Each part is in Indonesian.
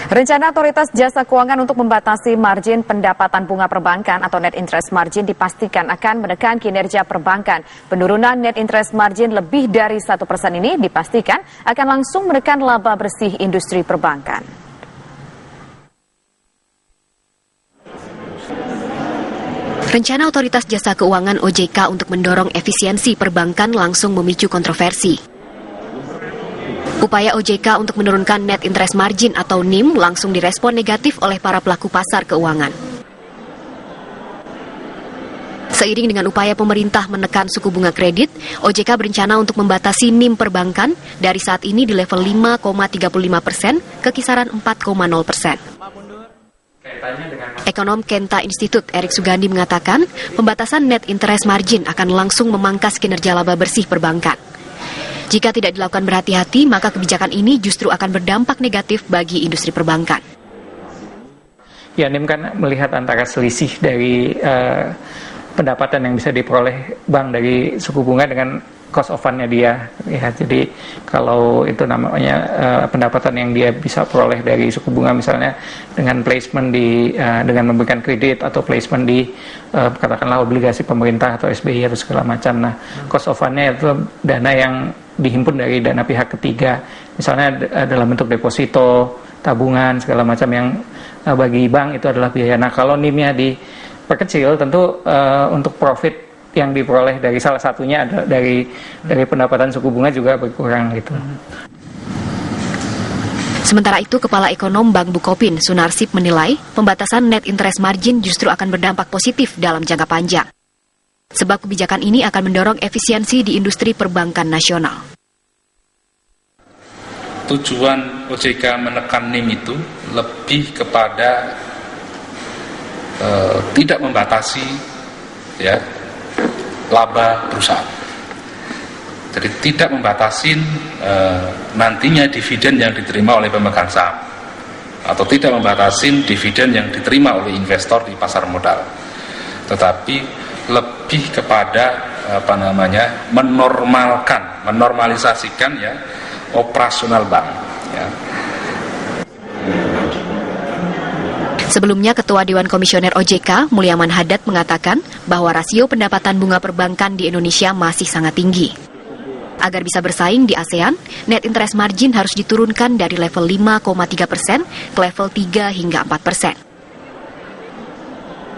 Rencana Otoritas Jasa Keuangan untuk membatasi margin pendapatan bunga perbankan atau net interest margin dipastikan akan menekan kinerja perbankan. Penurunan net interest margin lebih dari 1% ini dipastikan akan langsung menekan laba bersih industri perbankan. Rencana Otoritas Jasa Keuangan OJK untuk mendorong efisiensi perbankan langsung memicu kontroversi. Upaya OJK untuk menurunkan net interest margin atau NIM langsung direspon negatif oleh para pelaku pasar keuangan. Seiring dengan upaya pemerintah menekan suku bunga kredit, OJK berencana untuk membatasi NIM perbankan dari saat ini di level 5,35% ke kisaran 4,0%. Ekonom Kenta Institute Erik Sugandi mengatakan, pembatasan net interest margin akan langsung memangkas kinerja laba bersih perbankan. Jika tidak dilakukan berhati-hati, maka kebijakan ini justru akan berdampak negatif bagi industri perbankan. Ya, NIM kan melihat antara selisih dari pendapatan yang bisa diperoleh bank dari suku bunga dengan cost of fund-nya dia. Ya, jadi kalau itu namanya pendapatan yang dia bisa peroleh dari suku bunga misalnya dengan placement dengan memberikan kredit atau placement di katakanlah obligasi pemerintah atau SBI atau segala macam. Nah, cost of fund-nya itu dana yang dihimpun dari dana pihak ketiga, misalnya dalam bentuk deposito, tabungan, segala macam yang bagi bank itu adalah biaya. Nah, kalau NIM-nya diperkecil, tentu untuk profit yang diperoleh dari salah satunya dari pendapatan suku bunga juga berkurang gitu. Sementara itu, Kepala Ekonom Bank Bukopin, Sunarsip menilai pembatasan net interest margin justru akan berdampak positif dalam jangka panjang. Sebab kebijakan ini akan mendorong efisiensi di industri perbankan nasional. Tujuan OJK menekan NIM itu lebih kepada tidak membatasi laba perusahaan. Jadi tidak membatasi nantinya dividen yang diterima oleh pemegang saham atau tidak membatasi dividen yang diterima oleh investor di pasar modal. Tetapi lebih kepada menormalisasikan operasional bank. Ya. Sebelumnya, Ketua Dewan Komisioner OJK, Mulyaman Hadad, mengatakan bahwa rasio pendapatan bunga perbankan di Indonesia masih sangat tinggi. Agar bisa bersaing di ASEAN, net interest margin harus diturunkan dari level 5,3% ke level 3 hingga 4%.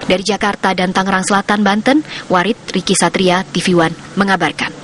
Dari Jakarta dan Tangerang Selatan, Banten, Warid Riki Satria, TV One mengabarkan.